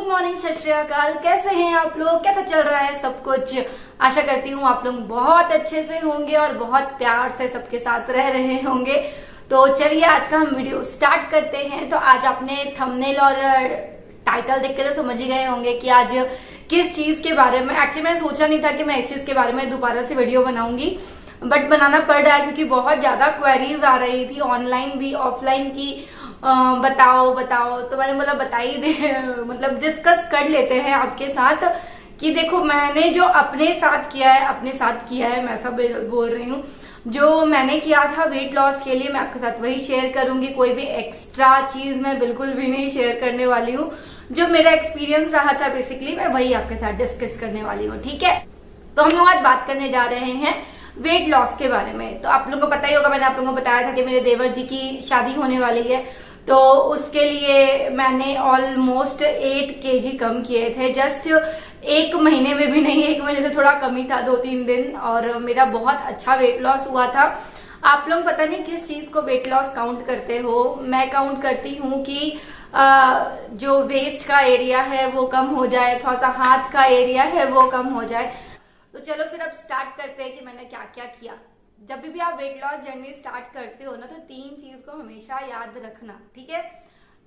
Good morning, सत श्री अकाल। कैसे हैं आप लोग? कैसा चल रहा है सब कुछ? आशा करती हूँ आप लोग बहुत अच्छे से होंगे और बहुत प्यार से सबके साथ रह रहे होंगे। तो चलिए आज का हम वीडियो स्टार्ट करते हैं। तो आज आपने थंबनेल और टाइटल देख के तो समझ ही गए होंगे कि आज किस चीज के बारे में। एक्चुअली मैंने सोचा नहीं था कि मैं इस चीज के बारे में दोबारा से वीडियो बनाऊंगी, बट बनाना पड़ रहा है क्योंकि बहुत ज्यादा क्वेरीज आ रही थी ऑनलाइन भी ऑफलाइन की। बताओ तो मैंने बोला बता ही दे, मतलब डिस्कस कर लेते हैं आपके साथ कि देखो मैंने जो अपने साथ किया है मैं सब बोल रही हूँ। जो मैंने किया था वेट लॉस के लिए मैं आपके साथ वही शेयर करूंगी। कोई भी एक्स्ट्रा चीज मैं बिल्कुल भी नहीं शेयर करने वाली हूँ। जो मेरा एक्सपीरियंस रहा था बेसिकली मैं वही आपके साथ डिस्कस करने वाली हूँ। ठीक है, तो हम लोग आज बात करने जा रहे हैं वेट लॉस के बारे में। तो आप लोगों को पता ही होगा, मैंने आप लोगों को बताया था कि मेरे देवर जी की शादी होने वाली है, तो उसके लिए मैंने ऑलमोस्ट 8 kg कम किए थे। जस्ट एक महीने में भी नहीं, एक महीने से थोड़ा कम ही था, 2-3 दिन, और मेरा बहुत अच्छा वेट लॉस हुआ था। आप लोग पता नहीं किस चीज को वेट लॉस काउंट करते हो। मैं काउंट करती हूँ कि जो वेस्ट का एरिया है वो कम हो जाए, थोड़ा सा हाथ का एरिया है वो कम हो जाए। तो चलो फिर अब स्टार्ट करते हैं कि मैंने क्या क्या किया। जब भी आप वेट लॉस जर्नी स्टार्ट करते हो ना, तो 3 चीज को हमेशा याद रखना। ठीक है,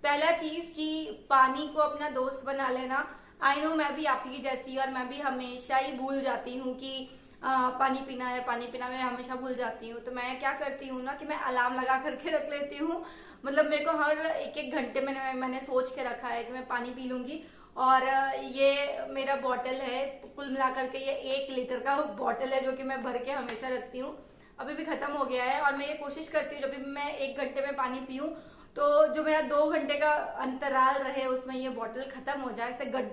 पहला चीज कि पानी को अपना दोस्त बना लेना। आई नो मैं भी आपकी जैसी, और मैं भी हमेशा ही भूल जाती हूँ कि पानी पीना है, पानी पीना मैं हमेशा भूल जाती हूँ। तो मैं क्या करती हूँ ना कि मैं अलार्म लगा करके रख लेती हूँ। मतलब मेरे को हर 1-1 घंटे में मैंने सोच के रखा है कि मैं पानी पी लूंगी। और ये मेरा बॉटल है, कुल मिलाकर के ये 1 लीटर का बॉटल है जो कि मैं भर के हमेशा रखती हूँ। अभी भी खत्म हो गया है, और मैं ये कोशिश करती हूँ जब भी मैं 1 घंटे में पानी पीऊँ तो जो मेरा 2 घंटे का अंतराल रहे उसमें ये बॉटल खत्म हो जाए। ऐसे गट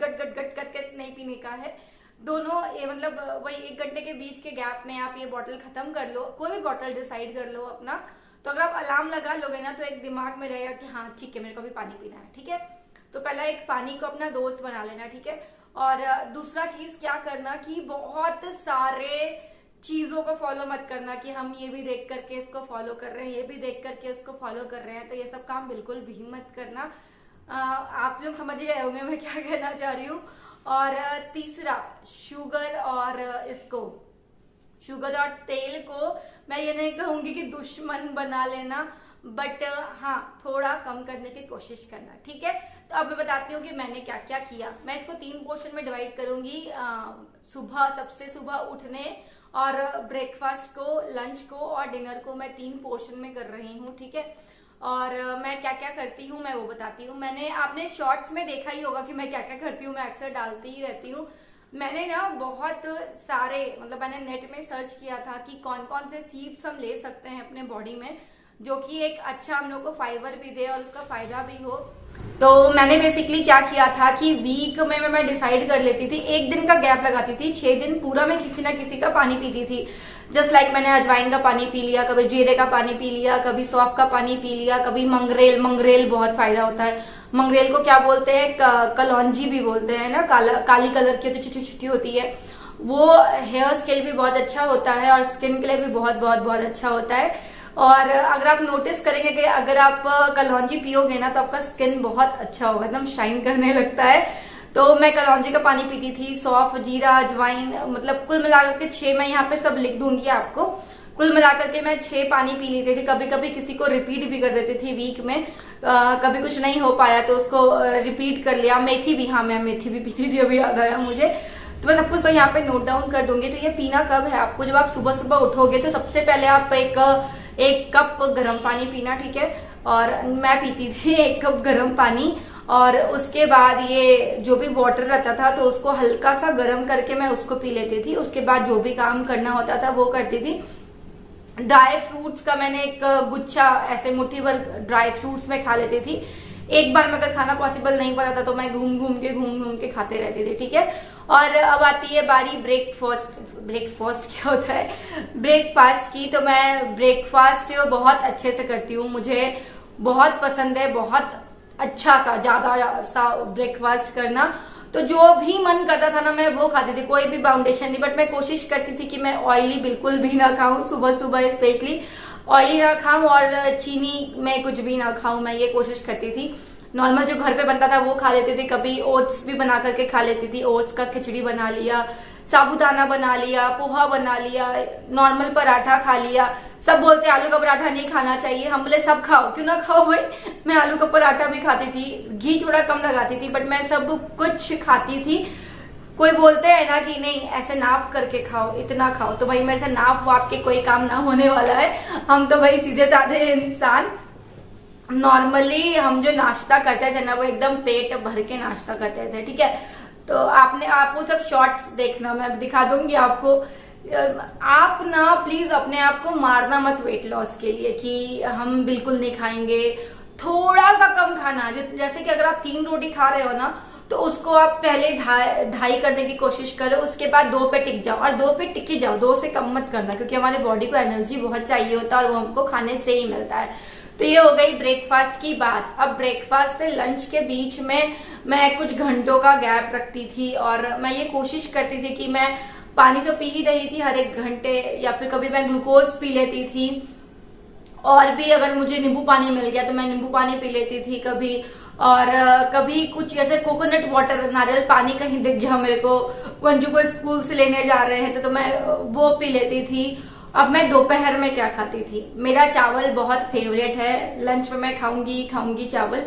करके नहीं पीने का है। दोनों ये मतलब वही 1 घंटे के बीच के गैप में आप ये बॉटल खत्म कर लो। कोई भी बॉटल डिसाइड कर लो अपना। तो अगर आप अलार्म लगा लोगे ना तो एक दिमाग में रहेगा कि हाँ ठीक है मेरे को भी पानी पीना है। ठीक है, तो पहला एक पानी को अपना दोस्त बना लेना। ठीक है, और दूसरा चीज क्या करना कि बहुत सारे चीजों को फॉलो मत करना कि हम ये भी देख करके इसको फॉलो कर रहे हैं, ये भी देख करके इसको फॉलो कर रहे हैं। तो ये सब काम बिल्कुल भी मत करना। आप लोग समझ ही रहे होंगे मैं क्या कहना चाह रही हूँ। और तीसरा शुगर और तेल को मैं ये नहीं कहूंगी कि दुश्मन बना लेना, बट हाँ थोड़ा कम करने की कोशिश करना। ठीक है, तो अब मैं बताती हूँ कि मैंने क्या क्या किया। मैं इसको 3 पोर्शन में डिवाइड करूंगी। सबसे सुबह उठने और ब्रेकफास्ट को, लंच को और डिनर को मैं 3 पोर्शन में कर रही हूँ। ठीक है, और मैं क्या क्या करती हूँ मैं वो बताती हूँ। आपने शॉर्ट्स में देखा ही होगा कि मैं क्या क्या करती हूँ, मैं अक्सर डालती ही रहती हूँ। मैंने ना बहुत सारे मैंने नेट में सर्च किया था कि कौन कौन से सीड्स हम ले सकते हैं अपने बॉडी में जो कि एक अच्छा हम लोग को फाइबर भी दे और उसका फायदा भी हो। तो मैंने बेसिकली क्या किया था कि वीक में मैं डिसाइड कर लेती थी, 1 दिन का गैप लगाती थी, 6 दिन पूरा मैं किसी ना किसी का पानी पीती थी। जस्ट लाइक मैंने अजवाइन का पानी पी लिया, कभी जीरे का पानी पी लिया, कभी सौंफ का पानी पी लिया, कभी मंगरेल बहुत फायदा होता है। मंगरेल को क्या बोलते हैं, कलौंजी भी बोलते हैं ना, काली कलर की छोटी होती है। वो हेयर्स के लिए भी बहुत अच्छा होता है और स्किन के लिए भी बहुत अच्छा होता है। और अगर आप नोटिस करेंगे कि अगर आप कलौंजी पियोगे ना तो आपका स्किन बहुत अच्छा होगा, एकदम शाइन करने लगता है। तो मैं कलौंजी का पानी पीती थी, सौंफ, जीरा, अजवाइन, मतलब कुल मिलाकर के 6, मैं यहाँ पे सब लिख दूंगी आपको। कुल मिलाकर के मैं 6 पानी पी लेती थी। कभी कभी किसी को रिपीट भी कर देती थी वीक में। कभी कुछ नहीं हो पाया तो उसको रिपीट कर लिया। मेथी भी, हाँ मैं मेथी भी पीती थी, अभी याद आया मुझे। तो मैं सब कुछ तो यहाँ पे नोट डाउन कर दूंगी। तो ये पीना कब है आपको, जब आप सुबह सुबह उठोगे तो सबसे पहले आप 1 कप गर्म पानी पीना। ठीक है, और मैं पीती थी 1 कप गर्म पानी, और उसके बाद ये जो भी वाटर रहता था तो उसको हल्का सा गर्म करके मैं उसको पी लेती थी। उसके बाद जो भी काम करना होता था वो करती थी। ड्राई फ्रूट्स का मैंने एक गुच्छा, ऐसे मुट्ठी भर ड्राई फ्रूट्स में खा लेती थी। एक बार में अगर खाना पॉसिबल नहीं पड़ा था तो मैं घूम घूम के खाते रहती थी। ठीक है, और अब आती है बारी ब्रेकफास्ट क्या होता है, ब्रेकफास्ट की। तो मैं ब्रेकफास्ट बहुत अच्छे से करती हूँ, मुझे बहुत पसंद है, बहुत अच्छा सा ज्यादा सा ब्रेकफास्ट करना। तो जो भी मन करता था ना मैं वो खाती थी, कोई भी बाउंडेशन नहीं। बट मैं कोशिश करती थी कि मैं ऑयली बिल्कुल भी ना खाऊं, सुबह सुबह स्पेशली ऑयली ना खाऊं और चीनी में कुछ भी ना खाऊं, मैं ये कोशिश करती थी। नॉर्मल जो घर पे बनता था वो खा लेती थी, कभी ओट्स भी बना करके खा लेती थी, ओट्स का खिचड़ी बना लिया, साबूदाना बना लिया, पोहा बना लिया, नॉर्मल पराठा खा लिया। सब बोलते आलू का पराठा नहीं खाना चाहिए, हम बोले सब खाओ, क्यों ना खाओ भाई। मैं आलू का पराठा भी खाती थी, घी थोड़ा कम लगाती थी, बट मैं सब कुछ खाती थी। कोई बोलते हैं ना कि नहीं ऐसे नाप करके खाओ, इतना खाओ, तो भाई मेरे से नाप वाप के कोई काम ना होने वाला है। हम तो भाई सीधे साधे इंसान, नॉर्मली हम जो नाश्ता करते थे ना वो एकदम पेट भर के नाश्ता करते थे, ठीक है। तो आप वो सब शॉर्ट्स देखना, मैं दिखा दूंगी आपको। आप ना प्लीज अपने आप को मारना मत वेट लॉस के लिए कि हम बिल्कुल नहीं खाएंगे, थोड़ा सा कम खाना। जैसे कि अगर आप 3 रोटी खा रहे हो ना तो उसको आप पहले ढाई करने की कोशिश करो, उसके बाद 2 पे टिक जाओ, और 2 पे टिक ही जाओ, 2 से कम मत करना, क्योंकि हमारे बॉडी को एनर्जी बहुत चाहिए होता है और वो हमको खाने से ही मिलता है। तो ये हो गई ब्रेकफास्ट की बात। अब ब्रेकफास्ट से लंच के बीच में मैं कुछ घंटों का गैप रखती थी, और मैं ये कोशिश करती थी कि मैं पानी तो पी ही रही थी हर 1 घंटे, या फिर कभी मैं ग्लूकोज पी लेती थी, और भी अगर मुझे नींबू पानी मिल गया तो मैं नींबू पानी पी लेती थी कभी, और कभी कुछ जैसे कोकोनट वाटर, नारियल पानी कहीं दिख गया मेरे को, वंजू को स्कूल से लेने जा रहे हैं तो मैं वो पी लेती थी। अब मैं दोपहर में क्या खाती थी, मेरा चावल बहुत फेवरेट है, लंच में मैं खाऊंगी चावल।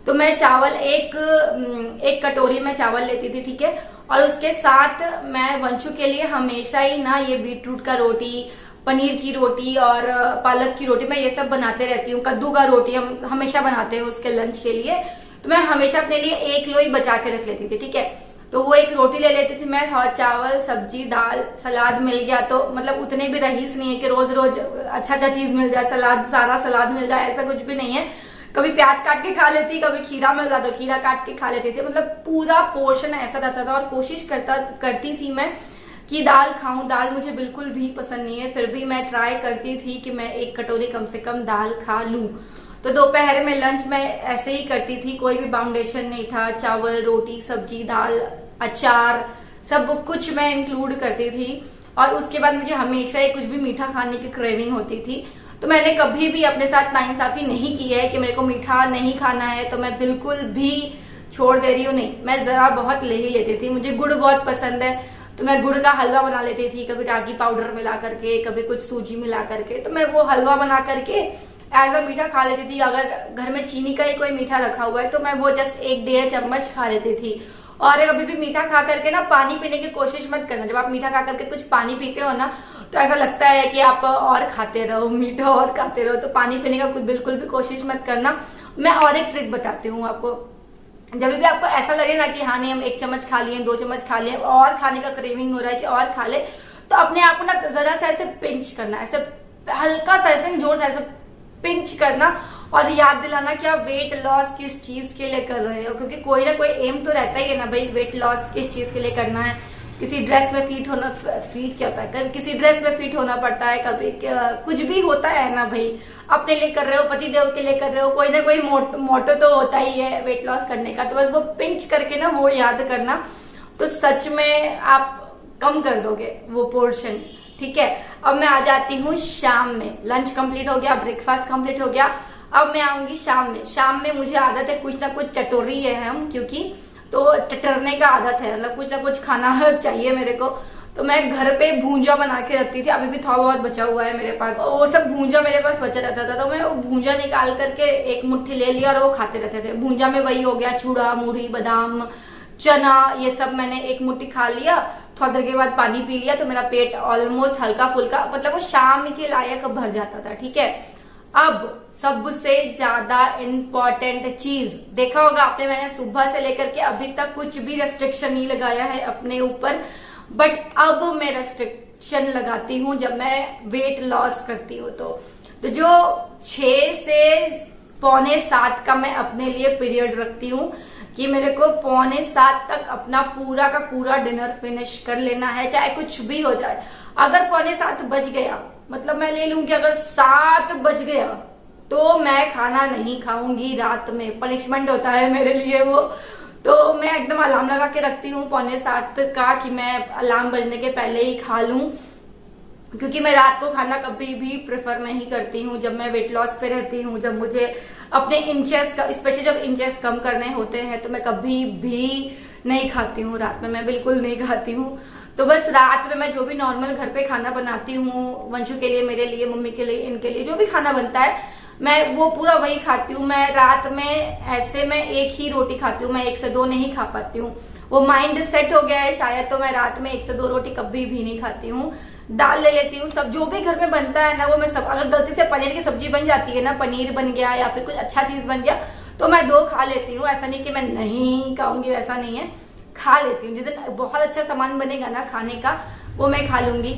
तो मैं चावल एक कटोरी में चावल लेती थी, ठीक है। और उसके साथ मैं वंशु के लिए हमेशा ही ना ये बीटरूट का रोटी, पनीर की रोटी और पालक की रोटी, मैं ये सब बनाते रहती हूँ। कद्दू का रोटी हम हमेशा बनाते हैं उसके लंच के लिए, तो मैं हमेशा अपने लिए 1 लोई बचा के रख लेती थी, ठीक है। तो वो 1 रोटी ले लेती थी मैं, और चावल, सब्जी, दाल, सलाद मिल गया तो मतलब उतने भी रईस नहीं है कि रोज रोज अच्छा चीज मिल जाए, सारा सलाद मिल जाए, ऐसा कुछ भी नहीं है। कभी प्याज काट के खा लेती, कभी खीरा मिल रहा तो खीरा काट के खा लेती थी, मतलब पूरा पोर्शन ऐसा रहता था। और कोशिश करती थी मैं कि दाल खाऊं, दाल मुझे बिल्कुल भी पसंद नहीं है, फिर भी मैं ट्राई करती थी कि मैं 1 कटोरी कम से कम दाल खा लूं। तो दोपहर में लंच में ऐसे ही करती थी, कोई भी बाउंडेशन नहीं था, चावल, रोटी, सब्जी, दाल, अचार, सब कुछ मैं इंक्लूड करती थी। और उसके बाद मुझे हमेशा ही कुछ भी मीठा खाने की क्रेविंग होती थी, तो मैंने कभी भी अपने साथ नाइंसाफी नहीं की है कि मेरे को मीठा नहीं खाना है तो मैं बिल्कुल भी छोड़ दे रही हूँ, नहीं, मैं जरा बहुत ले ही लेती थी। मुझे गुड़ बहुत पसंद है, तो मैं गुड़ का हलवा बना लेती थी, कभी रागी पाउडर मिला करके, कभी कुछ सूजी मिला करके, तो मैं वो हलवा बना करके एज अ मीठा खा लेती थी। अगर घर में चीनी का ही कोई मीठा रखा हुआ है तो मैं वो जस्ट 1-1.5 चम्मच खा लेती थी। और कभी भी मीठा खा करके ना पानी पीने की कोशिश मत करना। जब आप मीठा खा करके कुछ पानी पीते हो ना तो ऐसा लगता है कि आप और खाते रहो, मीठा और खाते रहो, तो पानी पीने का कुछ बिल्कुल भी कोशिश मत करना। मैं और एक ट्रिक बताती हूँ आपको। जब भी आपको ऐसा लगे ना कि हाँ नहीं हम 1 चम्मच खा लिए, 2 चम्मच खा लिए, और खाने का क्रेविंग हो रहा है कि और खा ले, तो अपने आप को ना जरा सा ऐसे पिंच करना, ऐसे हल्का सा ऐसे जोर से ऐसे पिंच करना, और याद दिलाना कि आप वेट लॉस किस चीज के लिए कर रहे हो, क्योंकि कोई ना कोई एम तो रहता ही है ना भाई, वेट लॉस किस चीज के लिए करना है। किसी ड्रेस में फिट होना, फिट क्या होता है, किसी ड्रेस में फिट होना पड़ता है, कभी कुछ भी होता है ना भाई, अपने लिए कर रहे हो, पति देव के लिए कर रहे हो, कोई ना कोई मोटो तो होता ही है वेट लॉस करने का। तो बस वो पिंच करके ना वो याद करना, तो सच में आप कम कर दोगे वो पोर्शन, ठीक है। अब मैं आ जाती हूँ शाम में। लंच कंप्लीट हो गया, ब्रेकफास्ट कंप्लीट हो गया, अब मैं आऊंगी शाम में। शाम में मुझे आदत है कुछ ना कुछ चटोरी है हम, क्योंकि तो चटरने का आदत है, मतलब कुछ ना कुछ खाना चाहिए मेरे को। तो मैं घर पे भूंजा बना के रखती थी, अभी भी थोड़ा बहुत बचा हुआ है मेरे पास, वो सब भूंजा मेरे पास बचा रहता था, तो मैं वो भूंजा निकाल करके 1 मुट्ठी ले लिया और वो खाते रहते थे। भूंजा में वही हो गया, चूड़ा, मूढ़ी, बादाम, चना, ये सब मैंने 1 मुट्ठी खा लिया, थोड़ी देर के बाद पानी पी लिया, तो मेरा पेट ऑलमोस्ट हल्का फुल्का, मतलब वो शाम के लायक भर जाता था, ठीक है। अब सबसे ज्यादा इम्पोर्टेंट चीज देखा होगा आपने, मैंने सुबह से लेकर के अभी तक कुछ भी रेस्ट्रिक्शन नहीं लगाया है अपने ऊपर, बट अब मैं रेस्ट्रिक्शन लगाती हूँ जब मैं वेट लॉस करती हूँ। तो जो 6 से 6:45 का मैं अपने लिए पीरियड रखती हूँ कि मेरे को 6:45 तक अपना पूरा का पूरा डिनर फिनिश कर लेना है, चाहे कुछ भी हो जाए। अगर 6:45 बज गया, मतलब मैं ले लूं कि अगर 7 बज गया तो मैं खाना नहीं खाऊंगी रात में, पनिशमेंट होता है मेरे लिए वो। तो मैं एकदम अलार्म लगा के रखती हूँ 6:45 का कि मैं अलार्म बजने के पहले ही खा लूं, क्योंकि मैं रात को खाना कभी भी प्रेफर नहीं करती हूँ जब मैं वेट लॉस पे रहती हूँ, जब मुझे अपने इंचेस का, स्पेशली जब इंचेस कम करने होते हैं तो मैं कभी भी नहीं खाती हूँ रात में, मैं बिल्कुल नहीं खाती हूँ। तो बस रात में मैं जो भी नॉर्मल घर पे खाना बनाती हूँ, वंशु के लिए, मेरे लिए, मम्मी के लिए, इनके लिए जो भी खाना बनता है मैं वो पूरा वही खाती हूँ। मैं रात में ऐसे मैं एक ही रोटी खाती हूँ, मैं 1 से 2 नहीं खा पाती हूँ। वो माइंड सेट हो गया है शायद, तो मैं रात में 1 से 2 रोटी कभी भी नहीं खाती हूँ। दाल ले लेती हूँ, सब जो भी घर में बनता है ना वो मैं सब, अगर गलती से पनीर की सब्जी बन जाती है ना, पनीर बन गया या फिर कुछ अच्छा चीज बन गया तो मैं 2 खा लेती हूँ। ऐसा नहीं कि मैं नहीं खाऊंगी, वैसा नहीं है, खा लेती हूँ। जिस दिन बहुत अच्छा सामान बनेगा ना खाने का वो मैं खा लूंगी,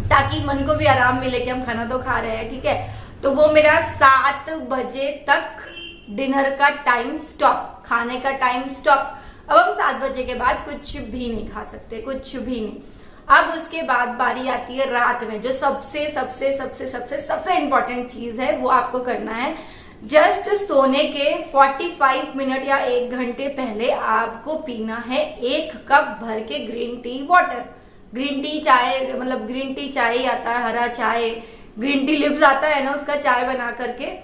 ताकि मन को भी आराम मिले कि हम खाना तो खा रहे हैं, ठीक है। तो वो मेरा 7 बजे तक डिनर का टाइम स्टॉप, खाने का टाइम स्टॉप। अब हम 7 बजे के बाद कुछ भी नहीं खा सकते, कुछ भी नहीं। अब उसके बाद बारी आती है रात में, जो सबसे सबसे सबसे सबसे सबसे इंपॉर्टेंट चीज है वो आपको करना है। जस्ट सोने के 45 मिनट या 1 घंटे पहले आपको पीना है 1 कप भर के green tea water. Green tea चाय, मतलब ग्रीन टी चाय आता है, हरा चाय, ग्रीन टी लिप्स आता है ना, उसका चाय बना करके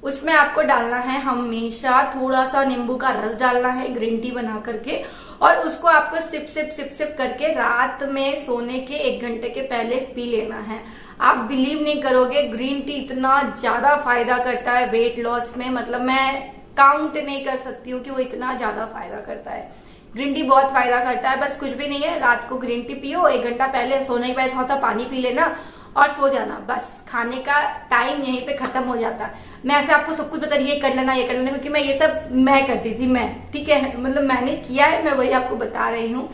उसमें आपको डालना है हमेशा थोड़ा सा नींबू का रस डालना है, ग्रीन टी बना करके, और उसको आपको सिप सिप सिप सिप करके रात में सोने के 1 घंटे के पहले पी लेना है। आप बिलीव नहीं करोगे, ग्रीन टी इतना ज्यादा फायदा करता है वेट लॉस में, मतलब मैं काउंट नहीं कर सकती हूँ कि वो इतना ज्यादा फायदा करता है। ग्रीन टी बहुत फायदा करता है। बस कुछ भी नहीं है, रात को ग्रीन टी पियो, 1 घंटा पहले सोने के बाद थोड़ा सा पानी पी लेना और सो जाना, बस खाने का टाइम यहीं पे खत्म हो जाता है। मैं ऐसे आपको सब कुछ बता रही, ये कर लेना, ये कर लेना, क्योंकि मैं ये सब मैं करती थी, मैं, ठीक है, मतलब मैंने किया है, मैं वही आपको बता रही हूँ।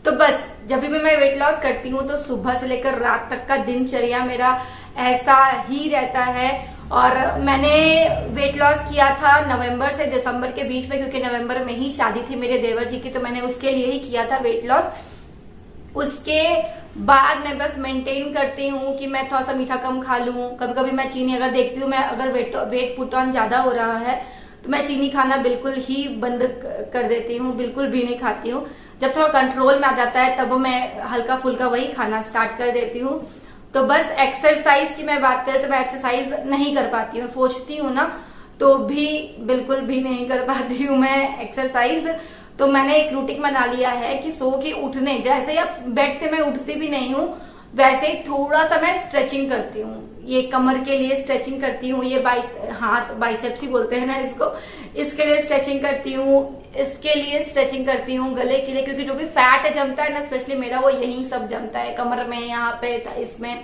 तो बस जब भी मैं वेट लॉस करती हूँ तो सुबह से लेकर रात तक का दिनचर्या मेरा ऐसा ही रहता है। और मैंने वेट लॉस किया था नवंबर से दिसंबर के बीच में, क्योंकि नवंबर में ही शादी थी मेरे देवर जी की, तो मैंने उसके लिए ही किया था वेट लॉस। उसके बाद मैं बस मेंटेन करती हूँ कि मैं थोड़ा सा मीठा कम खा लूं। कभी कभी मैं चीनी अगर देखती हूँ, मैं अगर वेट पुट ऑन ज्यादा हो रहा है तो मैं चीनी खाना बिल्कुल ही बंद कर देती हूँ, बिल्कुल भी नहीं खाती हूँ। जब थोड़ा कंट्रोल में आ जाता है तब मैं हल्का फुल्का वही खाना स्टार्ट कर देती हूँ। तो बस एक्सरसाइज की मैं बात करें तो मैं एक्सरसाइज नहीं कर पाती हूँ, सोचती हूँ ना तो भी बिल्कुल भी नहीं कर पाती हूँ मैं एक्सरसाइज। तो मैंने एक रूटीन बना लिया है कि सो के उठने, जैसे ही अब बेड से मैं उठती भी नहीं हूँ वैसे ही थोड़ा सा मैं स्ट्रेचिंग करती हूँ। ये कमर के लिए स्ट्रेचिंग करती हूँ, ये हाथ बाइसेप्स ही बोलते हैं ना इसको, इसके लिए स्ट्रेचिंग करती हूँ, इसके लिए स्ट्रेचिंग करती हूँ, गले के लिए, क्योंकि जो भी फैट जमता है ना स्पेशली मेरा, वो यही सब जमता है कमर में, यहाँ पे, इसमें।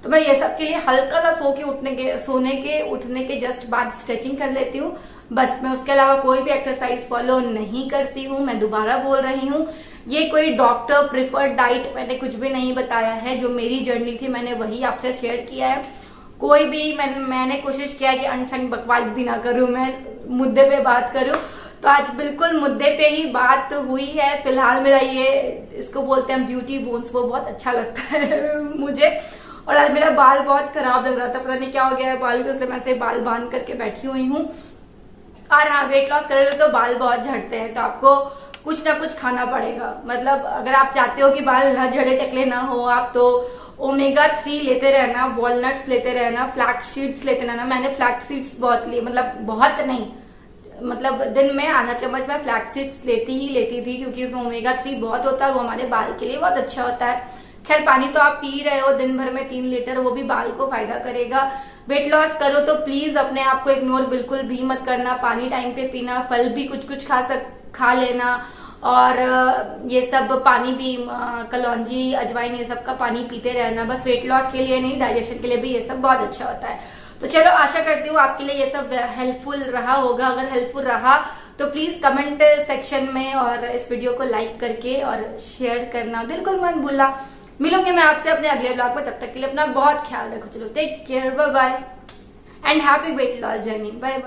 तो मैं ये सब के लिए हल्का सा सोने के उठने के जस्ट बाद स्ट्रेचिंग कर लेती हूँ, बस। मैं उसके अलावा कोई भी एक्सरसाइज फॉलो नहीं करती हूँ। मैं दोबारा बोल रही हूँ, ये कोई डॉक्टर प्रिफर्ड डाइट मैंने कुछ भी नहीं बताया है, जो मेरी जर्नी थी मैंने वही आपसे शेयर किया है। कोई भी मैंने कोशिश किया है कि अनसन बकवास भी ना करूं, मैं मुद्दे पे बात करूं। तो आज बिल्कुल मुद्दे पे ही बात हुई है। फिलहाल मेरा ये, इसको बोलते हैं ब्यूटी बोन्स, वो बहुत अच्छा लगता है मुझे। और आज मेरा बाल बहुत खराब लग रहा था, पता नहीं क्या हो गया है बाल को, इसलिए मैं ऐसे बाल बांध करके बैठी हुई हूँ। और हाँ, वेट लॉस करोगे तो बाल बहुत झड़ते हैं, तो आपको कुछ ना कुछ खाना पड़ेगा। मतलब अगर आप चाहते हो कि बाल ना झड़े, टकले ना हो आप, तो ओमेगा 3 लेते रहना, वॉलनट्स लेते रहना, फ्लैक्स सीड्स लेते रहना। मैंने फ्लैक्स सीड्स बहुत लिए, मतलब बहुत नहीं, मतलब दिन में आधा चम्मच मैं फ्लैक्स सीड्स लेती थी, क्योंकि उसमें ओमेगा 3 बहुत होता है, वो हमारे बाल के लिए बहुत अच्छा होता है। खैर पानी तो आप पी रहे हो दिन भर में 3 लीटर, वो भी बाल को फायदा करेगा। वेट लॉस करो तो प्लीज अपने आप को इग्नोर बिल्कुल भी मत करना, पानी टाइम पे पीना, फल भी कुछ कुछ खा लेना, और ये सब पानी भी, कलौंजी, अजवाइन, ये सब का पानी पीते रहना। बस वेट लॉस के लिए नहीं, डाइजेशन के लिए भी ये सब बहुत अच्छा होता है। तो चलो, आशा करती हूँ आपके लिए ये सब हेल्पफुल रहा होगा। अगर हेल्पफुल रहा तो प्लीज कमेंट सेक्शन में और इस वीडियो को लाइक करके और शेयर करना बिल्कुल मत भूलना। मिलूंगी मैं आपसे अपने अगले ब्लॉग में, तब तक के लिए अपना बहुत ख्याल रखो। चलो, take care, bye bye and happy weight loss journey, bye bye.